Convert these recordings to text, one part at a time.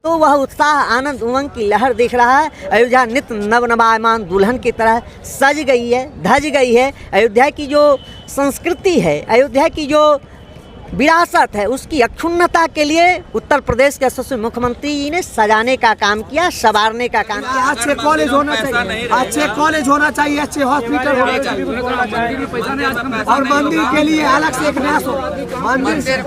तो वह उत्साह, आनंद, उमंग की लहर दिख रहा है। अयोध्या नित्य नवनवायमान दुल्हन की तरह सज गई है, धज गई है। अयोध्या की जो संस्कृति है, अयोध्या की जो विरासत है, उसकी अक्षुण्णता के लिए उत्तर प्रदेश के यशस्वी मुख्यमंत्री जी ने सजाने का काम किया, संवारने का काम किया। अच्छे कॉलेज होना चाहिए, अच्छे कॉलेज होना चाहिए, अच्छे हॉस्पिटल होना चाहिए, और मंदिर के लिए अलग से एक न्यास हो,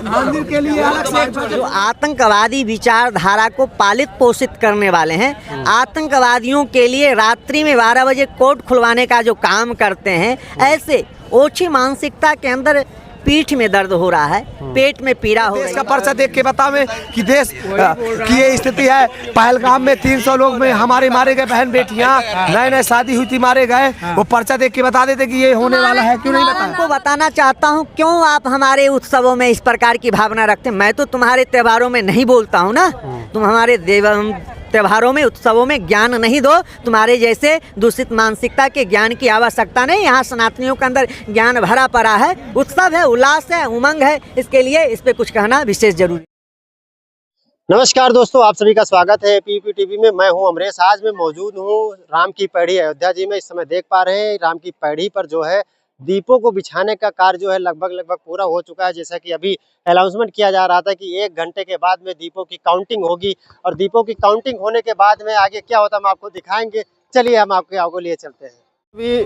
मंदिर के लिए अलग से। जो आतंकवादी विचारधारा को पालित पोषित करने वाले हैं, आतंकवादियों के लिए रात्रि में 12 बजे कोर्ट खुलवाने का जो काम करते हैं, ऐसे ओछी मानसिकता के अंदर पीठ में दर्द हो रहा है, पेट में पीड़ा हो रही है। देश का पर्चा देख के बतावे कि देश की ये स्थिति है। पहलगाम में 300 लोग में हमारे मारे गए, बहन बेटियां, नए सादी हुई थी, मारे गए। वो पर्चा देख के बता देते कि ये होने वाला है। क्यों नहीं बताया? आपको बताना चाहता हूँ, क्यों आप हमारे उत्सवों में इस प्रकार की भावना रखते हैं। मैं तो तुम्हारे त्योहारों में नहीं बोलता हूँ ना, तुम हमारे त्योहारों में, उत्सवों में ज्ञान नहीं दो। तुम्हारे जैसे दूषित मानसिकता के ज्ञान की आवश्यकता नहीं। यहाँ सनातनियों के अंदर ज्ञान भरा पड़ा है, उत्सव है, उल्लास है, उमंग है। इसके लिए इस पे कुछ कहना विशेष जरूरी। नमस्कार दोस्तों, आप सभी का स्वागत है पीपी टीवी में। मैं हूं अमरेश। आज मैं मौजूद हूं राम की पैड़ी अयोध्या जी में। इस समय देख पा रहे हैं राम की पैड़ी पर जो है दीपों को बिछाने का कार्य जो है लगभग पूरा हो चुका है। जैसा कि अभी अनाउंसमेंट किया जा रहा था कि 1 घंटे के बाद में दीपों की काउंटिंग होगी, और दीपों की काउंटिंग होने के बाद में आगे क्या होता है हम आपको दिखाएंगे। चलिए हम आपके आगे लिए चलते हैं। अभी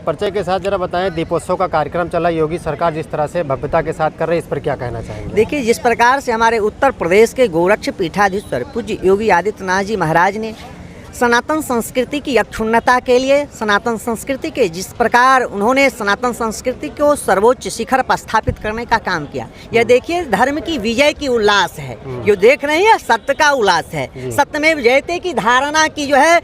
परिचय के साथ जरा बताएं, दीपोत्सव का कार्यक्रम चला, योगी सरकार जिस तरह से भव्यता के साथ कर रही है, इस पर क्या कहना चाहेंगे? देखिए, जिस प्रकार से हमारे उत्तर प्रदेश के गोरक्ष पीठाधीश्वर पूज्य योगी आदित्यनाथ जी महाराज ने सनातन संस्कृति की अक्षुण्णता के लिए, सनातन संस्कृति के जिस प्रकार उन्होंने सनातन संस्कृति को सर्वोच्च शिखर पर स्थापित करने का काम किया। यह देखिए, धर्म की विजय की उल्लास है, जो देख रहे हैं सत्य का उल्लास है। सत्यमेव जयते की धारणा की जो है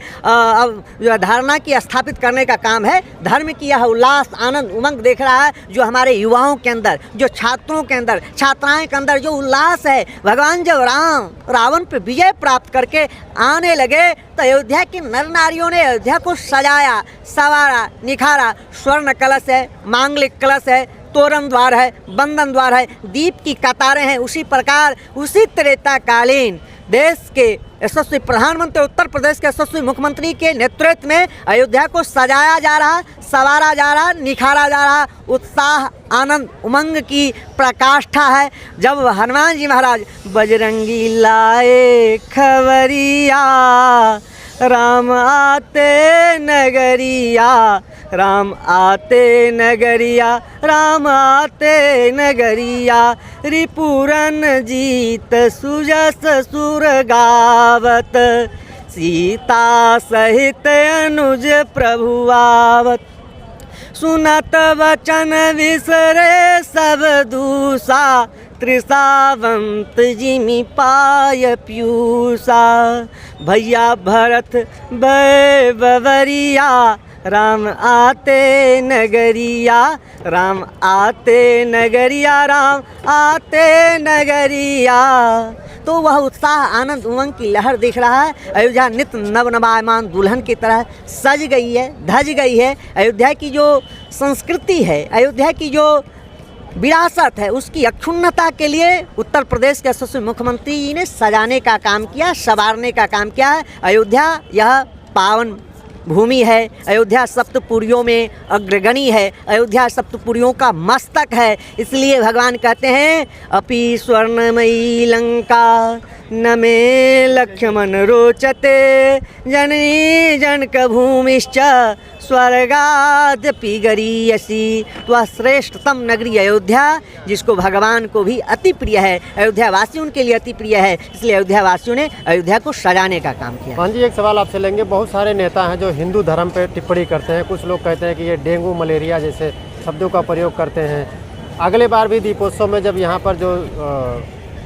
धारणा की स्थापित करने का काम है। धर्म की यह उल्लास, आनंद, उमंग देख रहा है, जो हमारे युवाओं के अंदर, जो छात्रों के अंदर, छात्राएं के अंदर जो उल्लास है। भगवान जब राम रावण पर विजय प्राप्त करके आने लगे तो अयोध्या की नर नारियों ने अयोध्या को सजाया, संवारा, निखारा। स्वर्ण कलश है, मांगलिक कलश है, तोरण द्वार है, बंधन द्वार है, दीप की कतारें हैं। उसी प्रकार उसी त्रेताकालीन देश के यशस्वी प्रधानमंत्री, उत्तर प्रदेश के यशस्वी मुख्यमंत्री के नेतृत्व में अयोध्या को सजाया जा रहा, संवारा जा रहा, निखारा जा रहा। उत्साह, आनंद, उमंग की प्रकाष्ठा है। जब हनुमान जी महाराज बजरंगी लाए खबरिया, राम आते नगरिया, राम आते नगरिया, राम आते नगरिया, रिपुरन जीत सुजस सुर गावत, सीता सहित अनुज प्रभु आवत। सुनत वचन विसरे सब दूसा, त्रिसावंत जिमि पाय पीयूषा। भैया भरत भय बवरिया, राम आते नगरिया, राम आते नगरिया, राम आते नगरिया। तो वह उत्साह, आनंद, उमंग की लहर दिख रहा है। अयोध्या नित्य नवनवायमान दुल्हन की तरह सज गई है, धज गई है। अयोध्या की जो संस्कृति है, अयोध्या की जो विरासत है, उसकी अक्षुण्णता के लिए उत्तर प्रदेश के यशस्वी मुख्यमंत्री जी ने सजाने का काम किया, संवारने का काम किया है। अयोध्या यह पावन भूमि है। अयोध्या सप्तपुरियों में अग्रगणी है। अयोध्या सप्तपुरियों का मस्तक है। इसलिए भगवान कहते हैं, अपि स्वर्णमयी लंका न मे लक्ष्मण रोचते, जननी जनक भूमिश्च स्वर्गादपि गरीयसी। तो श्रेष्ठतम नगरी अयोध्या, जिसको भगवान को भी अति प्रिय है, अयोध्या वासी उनके लिए अति प्रिय है। इसलिए अयोध्या वासियों ने अयोध्या को सजाने का काम किया। हाँ जी, एक सवाल आपसे लेंगे। बहुत सारे नेता हैं जो हिंदू धर्म पे टिप्पणी करते हैं। कुछ लोग कहते हैं कि ये डेंगू मलेरिया जैसे शब्दों का प्रयोग करते हैं। अगले बार भी दीपोत्सव में जब यहाँ पर जो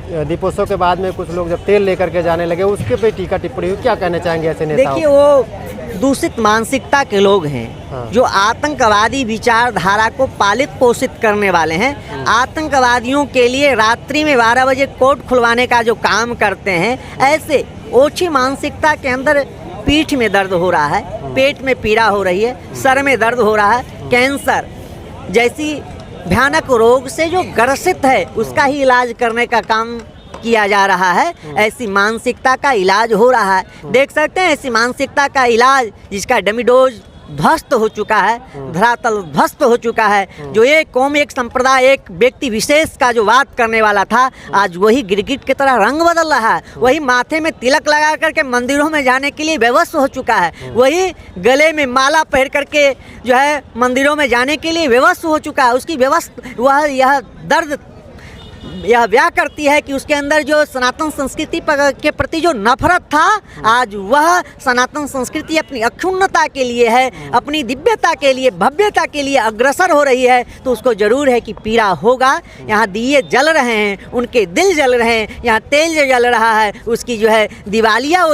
दीपोत्सव के बाद में कुछ लोग जब तेल लेकर के जाने लगे, उसके पे टीका टिप्पणी हुई। क्या कहना चाहेंगे ऐसे नेताओं? देखिए, वो दूषित मानसिकता के लोग हैं, जो आतंकवादी विचारधारा को पालित पोषित करने वाले हैं। आतंकवादियों के लिए रात्रि में 12 बजे कोर्ट खुलवाने का जो काम करते हैं, ऐसे ओछी मानसिकता के अंदर पीठ में दर्द हो रहा है, पेट में पीड़ा हो रही है, सर में दर्द हो रहा है। कैंसर जैसी भयानक रोग से जो ग्रसित है, उसका ही इलाज करने का काम किया जा रहा है, ऐसी मानसिकता का इलाज हो रहा है। देख सकते हैं ऐसी मानसिकता का इलाज जिसका डमी डोज ध्वस्त हो चुका है, धरातल ध्वस्त हो चुका है। जो एक कौम, एक संप्रदाय, एक व्यक्ति विशेष का जो बात करने वाला था, आज वही गिरगिट की तरह रंग बदल रहा है। वही माथे में तिलक लगा करके मंदिरों में जाने के लिए विवश हो चुका है। वही गले में माला पहन करके जो है मंदिरों में जाने के लिए विवश हो चुका है। उसकी वह यह दर्द यह व्याह करती है कि उसके अंदर जो सनातन संस्कृति के प्रति जो नफरत था, आज वह सनातन संस्कृति अपनी अक्षुण्णता के लिए है, अपनी दिव्यता के लिए, भव्यता के लिए अग्रसर हो रही है। तो उसको जरूर है कि पीड़ा होगा। यहाँ दिए जल रहे हैं, उनके दिल जल रहे हैं, यहाँ तेल जल रहा है, उसकी जो है दिवालिया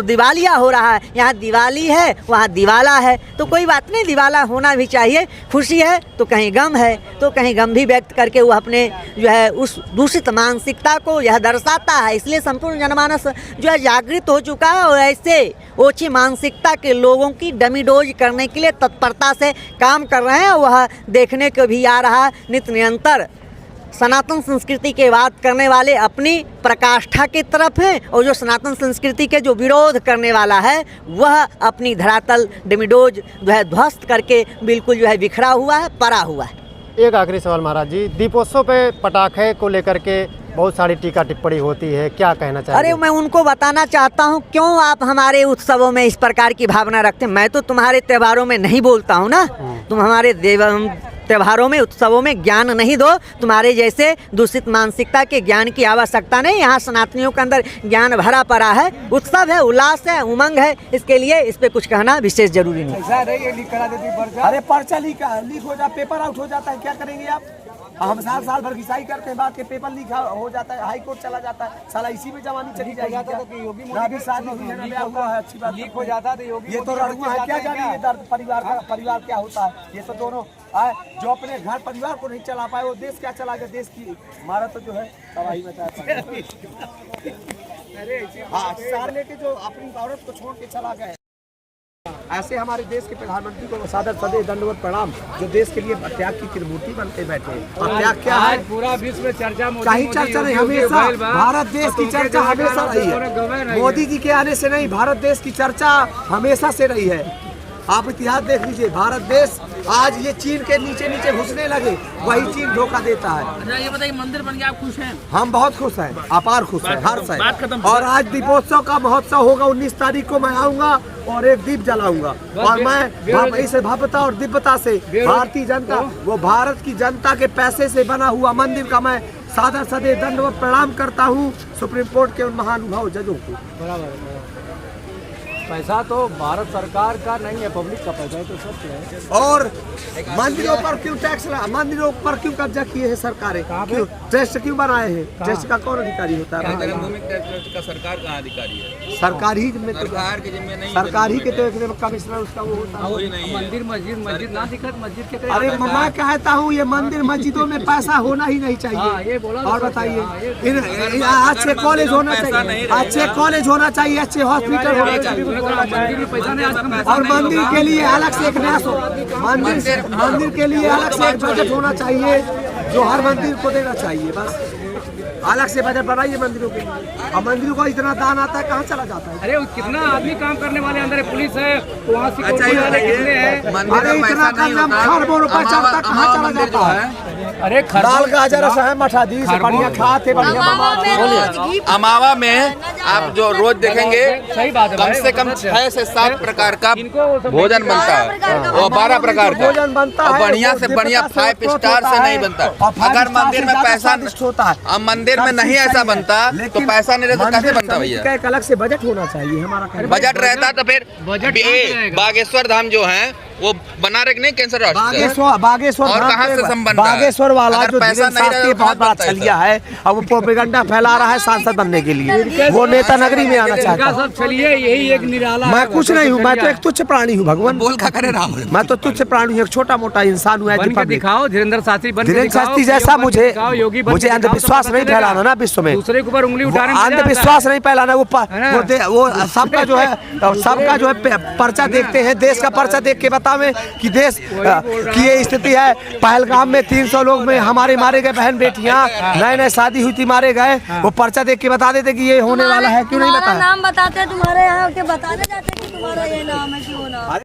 दिवालिया हो रहा है। यहाँ दिवाली है, वहाँ दिवाला है। तो कोई बात नहीं, दिवाला होना भी चाहिए। खुशी है तो कहीं गम है, तो कहीं गम भी व्यक्त करके वो अपने जो है उस दूषित मानसिकता को यह दर्शाता है। इसलिए संपूर्ण जनमानस जो है जागृत हो चुका है और ऐसे ओछी मानसिकता के लोगों की डमी डोज करने के लिए तत्परता से काम कर रहे हैं। वह देखने को भी आ रहा है नित्य निरंतर सनातन संस्कृति के बात करने वाले अपनी प्रकाष्ठा की तरफ है, और जो सनातन संस्कृति के जो विरोध करने वाला है वह अपनी धरातल डमीडोज जो है ध्वस्त करके बिल्कुल जो है बिखरा हुआ है, पड़ा हुआ है। एक आखिरी सवाल महाराज जी, दीपोत्सव पे पटाखे को लेकर के बहुत सारी टीका टिप्पणी होती है, क्या कहना चाहिए? अरे मैं उनको बताना चाहता हूँ, क्यों आप हमारे उत्सवों में इस प्रकार की भावना रखते हैं। मैं तो तुम्हारे त्योहारों में नहीं बोलता हूँ ना, तुम हमारे त्योहारों में, उत्सवों में ज्ञान नहीं दो। तुम्हारे जैसे दूषित मानसिकता के ज्ञान की आवश्यकता नहीं। यहाँ सनातनियों के अंदर ज्ञान भरा पड़ा है, उत्सव है, उल्लास है, उमंग है। इसके लिए इस पे कुछ कहना विशेष जरूरी नहीं। अरे पर्चा लीक हो जाता, पेपर आउट हो जाता है, क्या करेंगे आप? हम साल भर घिसाई करते हैं, बात के पेपर लीक हो जाता है, हाई कोर्ट चला जाता है, साला इसी में जवानी चली जाएगी। अभी शादी हुई है, ब्याह हुआ है, अच्छी बात लीक हो जाता है। ये तो लड़ुआ है, क्या जानेंगे दर्द परिवार का, परिवार क्या होता है। ये तो दोनों जो अपने घर परिवार को नहीं चला पाए, वो देश क्या चला गया। देश की हमारा तो जो है तबाही मचाता है। हाँ, सारे के जो अपनी औरत को छोड़ के चला गया। ऐसे हमारे देश के प्रधानमंत्री को सादर सदैव दंडवत प्रणाम, जो देश के लिए त्याग की त्रिमूर्ति बनते बैठे। और त्याग क्या है? पूरा विश्व में चर्चा, कहीं चर्चा नहीं, हमेशा भारत देश की चर्चा हमेशा रही है। मोदी जी के आने से नहीं, भारत देश की चर्चा हमेशा से रही है। आप इतिहास देख लीजिए, भारत देश आज ये चीन के नीचे नीचे घुसने लगे, वही चीन धोखा देता है। ये बताइए, मंदिर बन गया, आप खुश हैं? हम बहुत खुश हैं, अपार खुश हैं, हर्ष है। और आज दीपोत्सव का महोत्सव होगा, 19 तारीख को मैं आऊंगा और एक दीप जलाऊंगा। और मैं इस भव्यता और दिव्यता से भारतीय जनता, वो भारत की जनता के पैसे से बना हुआ मंदिर का मैं सादर सदैव दंडवत प्रणाम करता हूँ सुप्रीम कोर्ट के उन महानुभाव जजों को। पैसा तो भारत सरकार का नहीं है, पब्लिक का पैसा है, तो सत्य है। और मंदिरों पर क्यों टैक्स मंदिरों पर क्यों कब्जा किए हैं सरकारें? क्यों ट्रस्ट क्यों बनाए हैं? ट्रस्ट का कौन अधिकारी होता है? का सरकार का अधिकारी है, सरकार ही में, सरकार के जिम्मे नहीं, सरकार ही के तो कमिश्नर उसका वो होता है। मंदिर मस्जिद ना दिखत, मस्जिद के अरे मैं कहता हूँ ये मंदिर मस्जिदों में पैसा होना ही नहीं चाहिए। ये बोला। और बताइए, अच्छे कॉलेज होना चाहिए, अच्छे कॉलेज होना चाहिए, अच्छे हॉस्पिटल होना चाहिए। और मंदिर के लिए अलग से एक न्यास हो, मंदिर के लिए अलग से एक बजट होना चाहिए, जो हर मंदिर को देना चाहिए। बस अलग से बजट बनाइए मंदिरों के लिए। और मंदिरों को इतना दान आता है, कहाँ चला जाता है? अरे कितना आदमी काम करने वाले अंदर है, पुलिस है, वहाँ सिक्योरिटी वाले कितने हैं? अरे इतना कम खरबों रुपए चलता, कहाँ चला जाता है? अरे दाल गाजर है, मठाधीश बढ़िया खाते, बढ़िया। अमावा में आप जो रोज देखेंगे, सही बात है, कम से कम 6 से 7 प्रकार का भोजन बनता है, और 12 प्रकार का भोजन बनता है, बढ़िया से बढ़िया 5 स्टार से नहीं बनता। अगर मंदिर में पैसा होता है, अब मंदिर में नहीं ऐसा बनता तो पैसा नहीं रहता, कैसे बनता भैया? एक अलग से बजट होना चाहिए हमारा। बजट रहता तो फिर बागेश्वर धाम जो है वो बना रहे नहीं, कैंसर बागेश्वर और कहाँ से संबंध? बागेश्वर वाला जो पैसा नहीं बहुत बड़ा छलिया है, अब वो प्रोपेगेंडा फैला रहा है सांसद बनने के लिए। वो नेता नगरी में आना चाहता हूँ। सब चलिए, यही एक निराला मैं कुछ नहीं हूँ, मैं तो एक तुच्छ प्राणी हूँ भगवान। बोल का करे राम। मैं तो तुच्छ प्राणी हूँ, एक छोटा मोटा इंसान हूँ। बन के दिखाओ धीरेन्द्र शास्त्री, बन के धीरेन्द्र दिखाओ, शास्त्री जैसा मुझे योगी बन के मुझे दिखाओ, अंधविश्वास तो नहीं पता चलेगा। फैलाना ना विश्व में, दूसरे के ऊपर उंगली वो उठाने में मजा आता है। अंधविश्वास नहीं फैलाना। वो ना? वो सबका जो है पर्चा देखते हैं, देश का पर्चा देख के बतावे कि देश की ये स्थिति है। पहलगाम में 300 लोग में हमारे मारे गए, बहन बेटियां, नए नए शादी हुई थी, मारे गए। वो पर्चा देख के बता देते कि ये होने वाला है, क्यों नहीं तुम्हारा बताया। नाम बताते, तुम्हारे यहाँ के बताने जाते कि तुम्हारा ये